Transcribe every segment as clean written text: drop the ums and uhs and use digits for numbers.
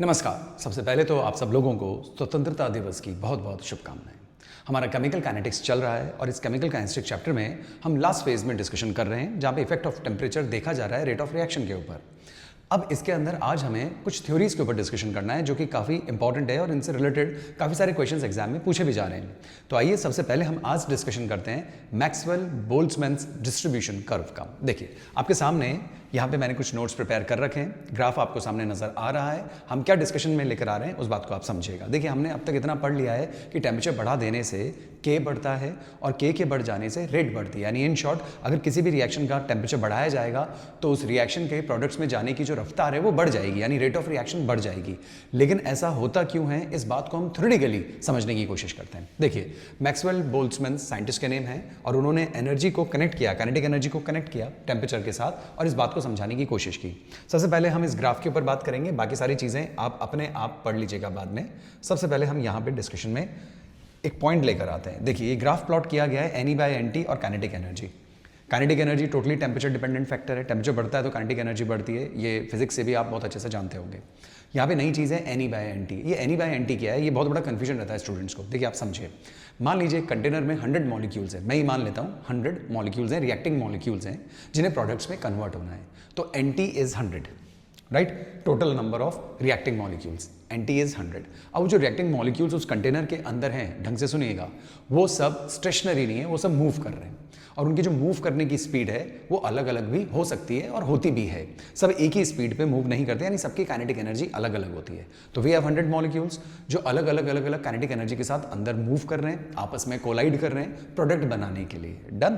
नमस्कार। सबसे पहले तो आप सब लोगों को स्वतंत्रता दिवस की बहुत बहुत शुभकामनाएं। हमारा केमिकल काइनेटिक्स चल रहा है और इस केमिकल काइनेटिक्स चैप्टर में हम लास्ट फेज में डिस्कशन कर रहे हैं जहाँ पे इफेक्ट ऑफ टेम्परेचर देखा जा रहा है रेट ऑफ रिएक्शन के ऊपर। अब इसके अंदर आज हमें कुछ थ्योरीज के ऊपर डिस्कशन करना है जो कि काफ़ी इंपॉर्टेंट है और इनसे रिलेटेड काफ़ी सारे क्वेश्चंस एग्जाम में पूछे भी जा रहे हैं। तो आइए सबसे पहले हम आज डिस्कशन करते हैं मैक्सवेल बोल्ट्जमैन डिस्ट्रीब्यूशन कर्व का। देखिए आपके सामने यहाँ पे मैंने कुछ नोट्स प्रिपेयर कर रखे हैं, ग्राफ आपको सामने नजर आ रहा है। हम क्या डिस्कशन में लेकर आ रहे हैं उस बात को आप समझिएगा। देखिए हमने अब तक इतना पढ़ लिया है कि टेम्परेचर बढ़ा देने से के बढ़ता है और के बढ़ जाने से रेट बढ़ती है। यानी इन शॉर्ट अगर किसी भी रिएक्शन का टेम्परेचर बढ़ाया जाएगा तो उस रिएक्शन के प्रोडक्ट्स में जाने की जो रफ्तार है वो बढ़ जाएगी, यानी रेट ऑफ रिएक्शन बढ़ जाएगी। लेकिन ऐसा होता क्यों है, इस बात को हम थ्योरेटिकली समझने की कोशिश करते हैं। देखिए मैक्सवेल बोल्ट्जमैन साइंटिस्ट के नेम है और उन्होंने एनर्जी को कनेक्ट किया, काइनेटिक एनर्जी को कनेक्ट किया टेम्परेचर के साथ और इस बात को समझाने की कोशिश की। सबसे पहले हम इस ग्राफ के ऊपर बात करेंगे, बाकी सारी चीजें आप अपने आप पढ़ लीजिएगा बाद में। सबसे पहले हम यहाँ पे डिस्कशन में एक पॉइंट लेकर आते हैं। देखिए ये ग्राफ प्लॉट किया गया है एनी बाय एनटी और kinetic energy. Kinetic energy totally temperature dependent factor है, टेम्परेचर बढ़ता है तो काइनेटिक एनर्जी बढ़ती है। ये फिजिक्स से भी आप बहुत अच्छे से जानते होंगे। यहाँ पे नई चीज़ है एनी बाय एनटी। ये एनी बाय एनटी क्या है, ये बहुत बड़ा कंफ्यूजन रहता है स्टूडेंट्स को। देखिए आप समझिए, मान लीजिए कंटेनर में 100 मॉलिक्यूल्स है, मैं ही मान लेता हूँ 100 मॉलिक्यूल्स हैं, रिएक्टिंग मॉलिक्यूल्स हैं जिन्हें प्रोडक्ट्स में कन्वर्ट होना है। तो NT is 100, right, total number of reacting molecules NT is 100। अब जो रिएक्टिंग मॉलिक्यूल्स उस कंटेनर के अंदर हैं, ढंग से सुनिएगा, वो सब स्टेशनरी नहीं है, वो सब मूव कर रहे हैं और उनकी जो मूव करने की स्पीड है वो अलग अलग भी हो सकती है और होती भी है। सब एक ही स्पीड पे मूव नहीं करते, यानी सबकी काइनेटिक एनर्जी अलग अलग होती है। तो वी हैव 100 मॉलिक्यूल्स जो अलग अलग काइनेटिक एनर्जी के साथ अंदर मूव कर रहे हैं, आपस में कोलाइड कर रहे हैं प्रोडक्ट बनाने के लिए। डन।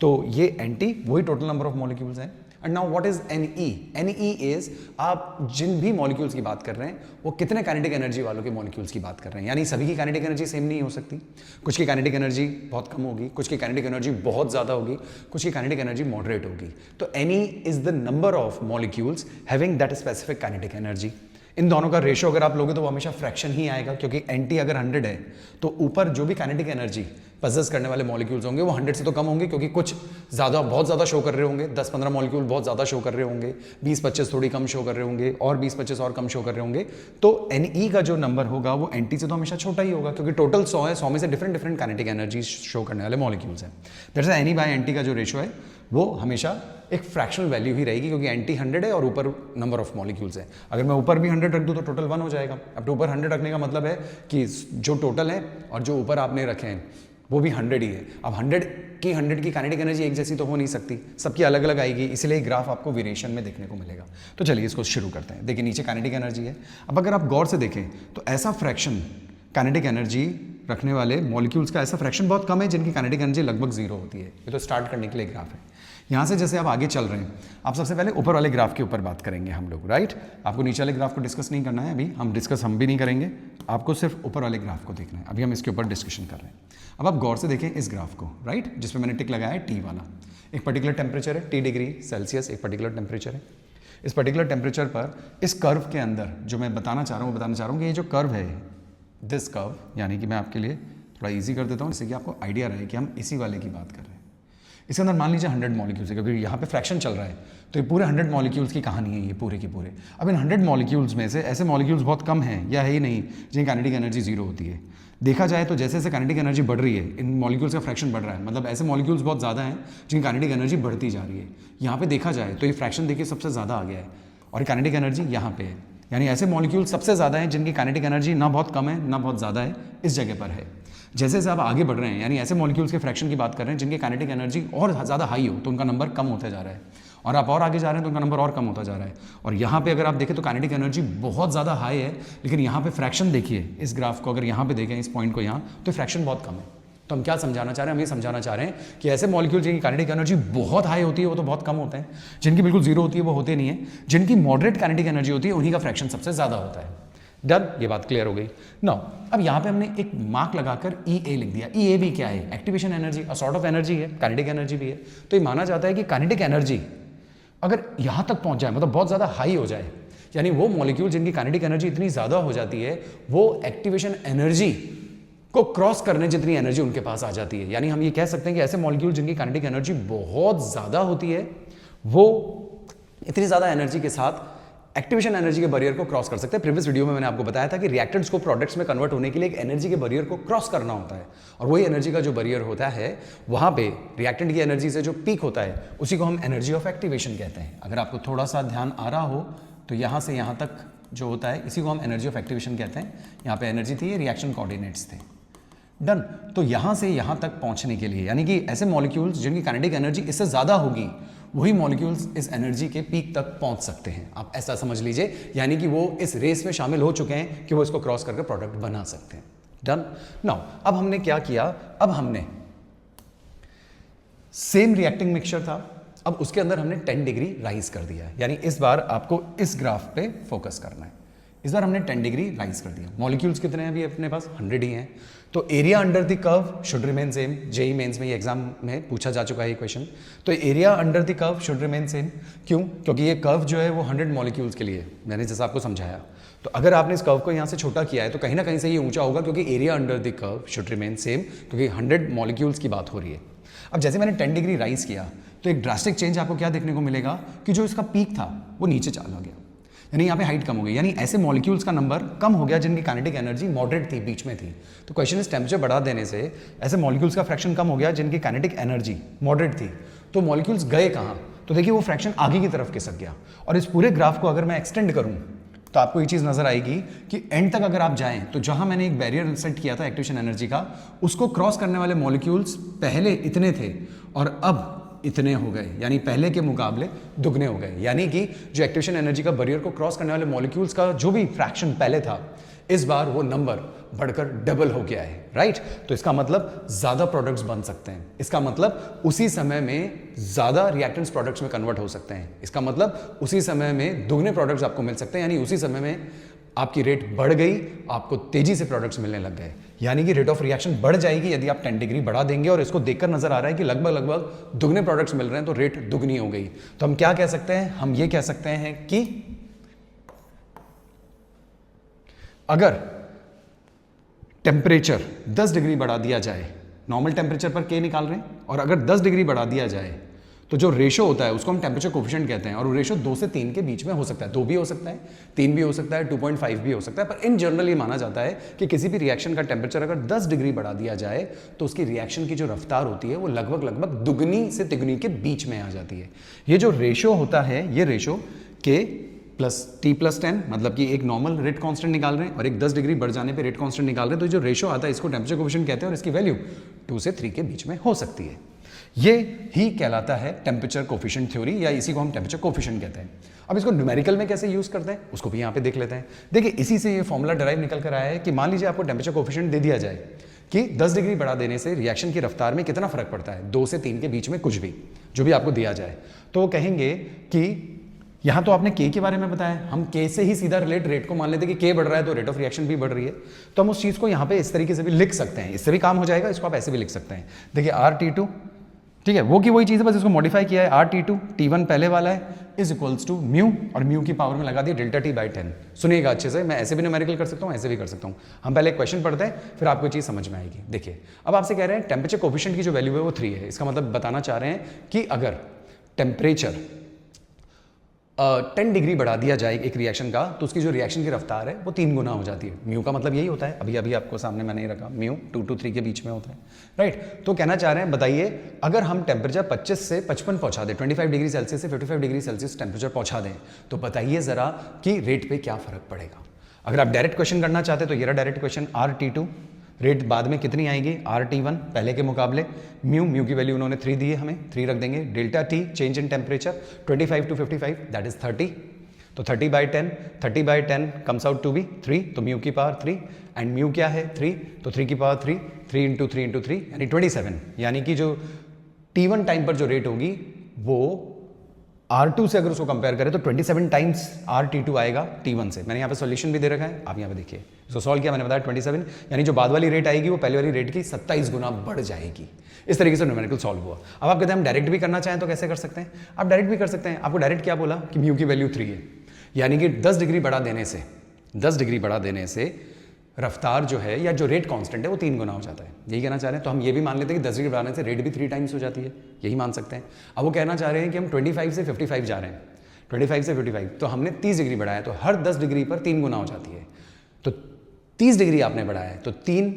तो ये एनटी वही टोटल नंबर ऑफ मॉलिक्यूल्स हैं। And now what is NE? NE is आप जिन भी मॉलिक्यूल्स की बात कर रहे हैं वो कितने काइनेटिक एनर्जी वालों के मॉलिक्यूल्स की बात कर रहे हैं। यानी सभी की काइनेटिक एनर्जी सेम नहीं हो सकती। कुछ की काइनेटिक एनर्जी बहुत कम होगी, कुछ की काइनेटिक एनर्जी बहुत ज़्यादा होगी, कुछ की काइनेटिक एनर्जी मॉडरेट होगी। तो NE is the number of molecules having that specific kinetic energy. इन दोनों का रेशो अगर आप लोगे तो वो हमेशा फ्रैक्शन ही आएगा, क्योंकि एनटी अगर 100 है तो ऊपर जो भी काइनेटिक एनर्जी पजेस करने वाले मॉलिक्यूल्स होंगे वो 100 से तो कम होंगे, क्योंकि कुछ ज़्यादा बहुत ज़्यादा शो कर रहे होंगे, 10-15 मॉलिक्यूल बहुत ज़्यादा शो कर रहे होंगे, 20-25 थोड़ी कम शो कर रहे होंगे और 20-25 और कम शो कर रहे होंगे। तो एनई का जो नंबर होगा वो एनटी से तो हमेशा छोटा ही होगा, क्योंकि टोटल 100 है, 100 में से डिफरेंट काइनेटिक एनर्जी शो करने वाले मॉलिक्यूल्स हैं। That's why NE by NT का जो रेशो है वो हमेशा एक फ्रैक्शनल वैल्यू ही रहेगी, क्योंकि एनटी 100 है और ऊपर नंबर ऑफ मॉलिक्यूल्स है। अगर मैं ऊपर भी 100 रख दूं तो टोटल 1 हो जाएगा। अब तो ऊपर 100 रखने का मतलब है कि जो टोटल है और जो ऊपर आपने रखे हैं वो भी 100 ही है। अब 100 की काइनेटिक एनर्जी एक जैसी तो हो नहीं सकती, सबकी अलग अलग आएगी, इसलिए ग्राफ आपको वेरिएशन में देखने को मिलेगा। तो चलिए इसको शुरू करते हैं। देखिए नीचे काइनेटिक एनर्जी है। अब अगर आप गौर से देखें तो ऐसा फ्रैक्शन काइनेटिक एनर्जी रखने वाले मॉलिक्यूल्स का ऐसा फ्रैक्शन बहुत कम है जिनकी काइनेटिक एनर्जी लगभग 0 होती है। ये तो स्टार्ट करने के लिए ग्राफ है। यहाँ से जैसे आप आगे चल रहे हैं, आप सबसे पहले ऊपर वाले ग्राफ के ऊपर बात करेंगे हम लोग, राइट। आपको नीचे वाले ग्राफ को डिस्कस नहीं करना है, अभी हम भी नहीं करेंगे, आपको सिर्फ ऊपर वाले ग्राफ को देखना है। अभी हम इसके ऊपर डिस्कशन कर रहे हैं। अब आप गौर से देखें इस ग्राफ को, राइट, जिसमें मैंने टिक लगाया है टी वाला। एक पर्टिकुलर टेम्परेचर है, T डिग्री सेल्सियस एक पर्टिकुलर टेम्परेचर है। इस पर्टिकुलर टेम्परेचर पर इस कर्व के अंदर जो मैं बताना चाह रहा हूँ कि ये जो कर्व है, दिस कर्व, यानी कि मैं आपके लिए थोड़ा ईजी कर देता हूँ जिससे कि आपको आइडिया रहे कि हम इसी वाले की बात कर रहे हैं। इसके अंदर मान लीजिए 100 मॉलिक्यूल्स है, क्योंकि यहाँ पे फ्रैक्शन चल रहा है तो ये पूरे 100 मॉलिक्यूल्स की कहानी है ये पूरे के पूरे। अब इन 100 मॉलिक्यूल्स में से ऐसे मॉलिक्यूल्स बहुत कम हैं या है ही नहीं जिनकी काइनेटिक एनर्जी 0 होती है। देखा जाए तो जैसे जैसे काइनेटिक एनर्जी बढ़ रही है इन मॉलिक्यूल्स का फ्रैक्शन बढ़ रहा है, मतलब ऐसे मॉलिक्यूल्स बहुत ज़्यादा हैं जिनकी काइनेटिक एनर्जी बढ़ती जा रही है। यहाँ पे देखा जाए तो ये फ्रैक्शन देखिए सबसे ज़्यादा आ गया है और काइनेटिक एनर्जी यहाँ पे है, यानी ऐसे मॉलिक्यूल सबसे ज़्यादा हैं जिनकी काइनेटिक एनर्जी ना बहुत कम है ना बहुत ज़्यादा है, इस जगह पर है। जैसे जैसे आप आगे बढ़ रहे हैं, यानी ऐसे मॉलिक्यूल्स के फ्रैक्शन की बात कर रहे हैं जिनकी काइनेटिक एनर्जी और ज़्यादा हाई हो तो उनका नंबर कम होता जा रहा है, और आप और आगे जा रहे हैं तो उनका नंबर और कम होता जा रहा है। और यहाँ पे अगर आप देखें तो काइनेटिक एनर्जी बहुत ज़्यादा हाई है, लेकिन यहाँ पे फ्रैक्शन देखिए, इस ग्राफ को अगर यहाँ पे देखें, इस पॉइंट को यहाँ, तो फ्रैक्शन बहुत कम है। तो हम क्या समझाना चाह रहे हैं? हम ये समझाना चाह रहे हैं कि ऐसे मॉलिक्यूल जिनकी काइनेटिक एनर्जी बहुत हाई होती है वो तो बहुत कम होते हैं, जिनकी बिल्कुल 0 होती है वो होते नहीं है, जिनकी मॉडरेट काइनेटिक एनर्जी होती है उन्हीं का फ्रैक्शन सबसे ज़्यादा होता है। डन, ये बात क्लियर हो गई। नाउ अब यहाँ पे हमने एक मार्क लगाकर EA लिख दिया। EA भी क्या है? Activation energy, a sort of energy है, काइनेटिक एनर्जी भी है। तो ये माना जाता है कि काइनेटिक एनर्जी अगर यहाँ तक पहुँच जाए, मतलब बहुत ज़्यादा हाई हो जाए, यानी वो मॉलिक्यूल जिनकी काइनेटिक एनर्जी इतनी ज़्यादा हो जाती है वो एक्टिवेशन एनर्जी को क्रॉस करने जितनी एनर्जी उनके पास आ जाती है। यानी हम ये कह सकते हैं कि ऐसे मॉलिक्यूल जिनकी काइनेटिक एनर्जी बहुत ज़्यादा होती है वो इतनी ज़्यादा एनर्जी के साथ एक्टिवेशन एनर्जी के बैरियर को क्रॉस कर सकते हैं। प्रीवियस वीडियो में मैंने आपको बताया था कि रिएक्टेंट्स को प्रोडक्ट्स में कन्वर्ट होने के लिए एक एनर्जी के बैरियर को क्रॉस करना होता है, और वही एनर्जी का जो बैरियर होता है वहां पे रिएक्टेंट की एनर्जी से जो पीक होता है उसी को हम एनर्जी ऑफ एक्टिवेशन कहते हैं। अगर आपको थोड़ा सा ध्यान आ रहा हो तो यहाँ से यहाँ तक जो होता है इसी को हम एनर्जी ऑफ एक्टिवेशन कहते हैं। यहाँ पे एनर्जी थी, ये रिएक्शन कोऑर्डिनेट्स थे। डन। तो यहाँ से यहाँ तक पहुँचने के लिए, यानी कि ऐसे मॉलिक्यूल्स जिनकी काइनेटिक एनर्जी इससे ज़्यादा होगी, वही मॉलिक्यूल्स इस एनर्जी के पीक तक पहुँच सकते हैं। आप ऐसा समझ लीजिए, यानी कि वो इस रेस में शामिल हो चुके हैं कि वो इसको क्रॉस करके प्रोडक्ट बना सकते हैं। डन। नाउ अब हमने क्या किया, अब हमने सेम रिएक्टिंग मिक्सचर था, अब उसके अंदर हमने 10 डिग्री राइज कर दिया है। यानी इस बार आपको इस ग्राफ पे फोकस करना है। इस बार हमने 10 डिग्री राइज कर दिया। मॉलिक्यूल्स कितने हैं अभी अपने पास? 100 ही हैं। तो area under the curve should remain same. JEE Mains में ये एग्जाम में पूछा जा चुका है ये क्वेश्चन। तो area under the curve should remain same. क्यों? क्योंकि ये कर्व जो है वो 100 मॉलिक्यूल्स के लिए, मैंने जैसा आपको समझाया। तो अगर आपने इस कर्व को यहाँ से छोटा किया है तो कहीं ना कहीं से ये ऊंचा होगा, क्योंकि area under the curve should remain same, क्योंकि 100 मॉलिक्यूल्स की बात हो रही है। अब जैसे मैंने 10 डिग्री राइज किया तो एक ड्रास्टिक चेंज आपको क्या देखने को मिलेगा कि जो इसका पीक था वो नीचे चला गया, यानी यहाँ पे हाइट कम हो गई, यानी ऐसे मॉलिक्यूल्स का नंबर कम हो गया जिनकी काइनेटिक एनर्जी मॉडरेट थी, बीच में थी। तो क्वेश्चन इस टेम्परेचर बढ़ा देने से ऐसे मॉलिक्यूल्स का फ्रैक्शन कम हो गया जिनकी काइनेटिक एनर्जी मॉडरेट थी। तो मॉलिक्यूल्स गए कहाँ? तो देखिए वो फ्रैक्शन आगे की तरफ खिसक गया। और इस पूरे ग्राफ को अगर मैं एक्सटेंड करूँ तो आपको ये चीज़ नजर आएगी कि एंड तक अगर आप जाएं तो जहां मैंने एक बैरियर सेट किया था एक्टिवेशन एनर्जी का, उसको क्रॉस करने वाले मॉलिक्यूल्स पहले इतने थे और अब इतने हो गए, यानी पहले के मुकाबले दुगने हो गए। यानी कि जो एक्टिवेशन एनर्जी का बैरियर को क्रॉस करने वाले मॉलिक्यूल्स का जो भी फ्रैक्शन पहले था, इस बार वो नंबर बढ़कर डबल हो गया है। राइट। तो इसका मतलब ज्यादा प्रोडक्ट्स बन सकते हैं, इसका मतलब उसी समय में ज्यादा रिएक्टेंट्स प्रोडक्ट्स में कन्वर्ट हो सकते हैं, इसका मतलब उसी समय में दुगने प्रोडक्ट्स आपको मिल सकते हैं, यानी उसी समय में आपकी रेट बढ़ गई, आपको तेजी से प्रोडक्ट्स मिलने लग गए, यानी कि रेट ऑफ रिएक्शन बढ़ जाएगी यदि आप 10 डिग्री बढ़ा देंगे। और इसको देखकर नजर आ रहा है कि लगभग दुगने प्रोडक्ट्स मिल रहे हैं, तो रेट दुगनी हो गई। तो हम क्या कह सकते हैं? हम ये कह सकते हैं कि अगर टेम्परेचर 10 डिग्री बढ़ा दिया जाए, नॉर्मल टेम्परेचर पर के निकाल रहे हैं, और अगर 10 डिग्री बढ़ा दिया जाए तो जो रेशो होता है उसको हम टेम्परेचर कोफिशिएंट कहते हैं, और वो रेशो 2 से 3 के बीच में हो सकता है। 2 भी हो सकता है, 3 भी हो सकता है, 2.5 भी हो सकता है, पर इन जनरल ये माना जाता है कि किसी भी रिएक्शन का टेम्परेचर अगर 10 डिग्री बढ़ा दिया जाए तो उसकी रिएक्शन की जो रफ्तार होती है वो लगभग दुगनी से तिगुनी के बीच में आ जाती है। ये जो रेशो होता है, ये रेशो के प्लस टी प्लस 10, मतलब कि एक नॉर्मल रेट कांस्टेंट निकाल रहे हैं और एक 10 डिग्री बढ़ जाने पे रेट कांस्टेंट निकाल रहे हैं, तो जो रेशो आता है इसको टेम्परेचर कोफिशिएंट कहते हैं, और इसकी वैल्यू 2 से 3 के बीच में हो सकती है। ये ही कहलाता है टेम्परेचर कोफिशिएंट थ्योरी, या इसी को हम टेम्परेचर कोफिशिएंट कहते हैं। अब इसको न्यूमेरिकल में कैसे यूज करते हैं उसको भी यहाँ पे देख लेते हैं। देखिए इसी से ये फॉर्मूला डिराइव निकल कर आया है कि मान लीजिए आपको टेम्परेचर कोफिशिएंट दे दिया जाए कि 10 डिग्री बढ़ा देने से रिएक्शन की रफ्तार में कितना फर्क पड़ता है, 2 से 3 के बीच में कुछ भी जो भी आपको दिया जाए, तो वो कहेंगे कि यहाँ तो आपने के बारे में बताया, हम के से ही सीधा रिलेट रेट को मान लेते हैं कि के बढ़ रहा है तो रेट ऑफ रिएक्शन भी बढ़ रही है, तो हम उस चीज़ को यहाँ पे इस तरीके से भी लिख सकते हैं, इससे भी काम हो जाएगा, इसको आप ऐसे भी लिख सकते हैं। देखिए RT2, ठीक है, वो की वही चीज़ है, बस इसको मॉडिफाई किया है। RT2 T1 पहले वाला है इज इक्वल्स टू म्यू, और म्यू की पावर में लगा दिया डेल्टा T बाई 10। सुनिएगा अच्छे से, मैं ऐसे भी न्यूमेरिकल कर सकता हूँ, ऐसे भी कर सकता हूँ। हम पहले एक क्वेश्चन पढ़ते हैं, फिर आपको चीज़ समझ में आएगी। देखिए अब आपसे कह रहे हैं टेम्परेचर कोफिशिएंट की जो वैल्यू है वो 3 है। इसका मतलब बताना चाह रहे हैं कि अगर टेम्परेचर 10 डिग्री बढ़ा दिया जाए एक रिएक्शन का, तो उसकी जो रिएक्शन की रफ्तार है वो 3 गुना हो जाती है। म्यू का मतलब यही होता है, अभी अभी आपको सामने मैंने रखा, म्यू 2 to 3 के बीच में होता है। राइट। तो कहना चाह रहे हैं, बताइए अगर हम टेम्परेचर 25 से 55 पहुंचा दें, 25 डिग्री सेल्सियस से 55 डिग्री सेल्सियस टेम्परेचर पहुंचा दें, तो बताइए जरा कि रेट पे क्या फर्क पड़ेगा। अगर आप डायरेक्ट क्वेश्चन करना चाहते हैं तो ये रहा डायरेक्ट क्वेश्चन। RT2 रेट बाद में कितनी आएगी, RT1 पहले के मुकाबले, म्यू की वैल्यू उन्होंने 3 दी है, हमें 3 रख देंगे। Delta T change in temperature 25 to 55 that is 30, तो 30 by 10 comes out to be 3, तो म्यू की पावर 3, एंड म्यू क्या है 3, तो 3 की पावर 3 इंटू 3 यानी 27, यानी कि जो T1 टाइम पर जो रेट होगी वो R2 से अगर उसको कंपेयर करें तो 27 टाइम्स RT2 आएगा T1 से। मैंने यहाँ पे सॉल्यूशन भी दे रखा है, आप यहाँ पे देखिए, इसको सॉल्व किया मैंने बताया 27, यानी जो बाद वाली रेट आएगी वो पहले वाली रेट की 27 गुना बढ़ जाएगी। इस तरीके से न्यूमेरिकल सॉल्व हुआ। अब आप कहते हैं हम डायरेक्ट भी करना चाहें तो कैसे कर सकते हैं? आप डायरेक्ट भी कर सकते हैं। आपको डायरेक्ट क्या बोला कि म्यू की वैल्यू 3 है, यानी कि 10 डिग्री बढ़ा देने से रफ्तार जो है या जो रेट कांस्टेंट है वो 3 गुना हो जाता है, यही कहना चाह रहे हैं। तो हम ये भी मान लेते हैं कि 10 डिग्री बढ़ाने से रेट भी 3 टाइम्स हो जाती है, यही मान सकते हैं। अब वो कहना चाह रहे हैं कि हम 25 से 55 जा रहे हैं, 25 से 55, तो हमने 30 डिग्री बढ़ाया, तो हर 10 डिग्री पर 3 गुना हो जाती है। तो 30 डिग्री आपने बढ़ाया है, तो 3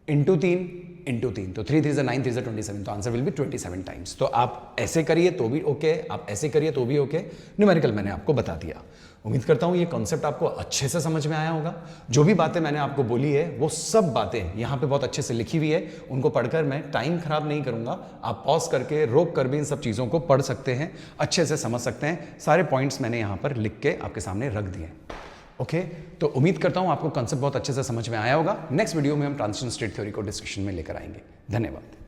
इंटू 3 इंटू 3, तो 3 3 9 3 27, तो आंसर विल बी 27 टाइम्स। तो आप ऐसे करिए तो भी ओके, आप ऐसे करिए तो भी ओके। न्यूमेरिकल मैंने आपको बता दिया। उम्मीद करता हूँ ये कॉन्सेप्ट आपको अच्छे से समझ में आया होगा। जो भी बातें मैंने आपको बोली है वो सब बातें यहाँ पे बहुत अच्छे से लिखी हुई है, उनको पढ़कर मैं टाइम खराब नहीं करूँगा। आप पॉज करके रोक कर भी इन सब चीज़ों को पढ़ सकते हैं, अच्छे से समझ सकते हैं। सारे पॉइंट्स मैंने यहाँ पर लिख के आपके सामने रख दिए। ओके, तो उम्मीद करता हूँ आपको कॉन्सेप्ट बहुत अच्छे से समझ में आया होगा। नेक्स्ट वीडियो में हम ट्रांजिशन स्टेट थ्योरी को डिस्कशन में लेकर आएंगे। धन्यवाद।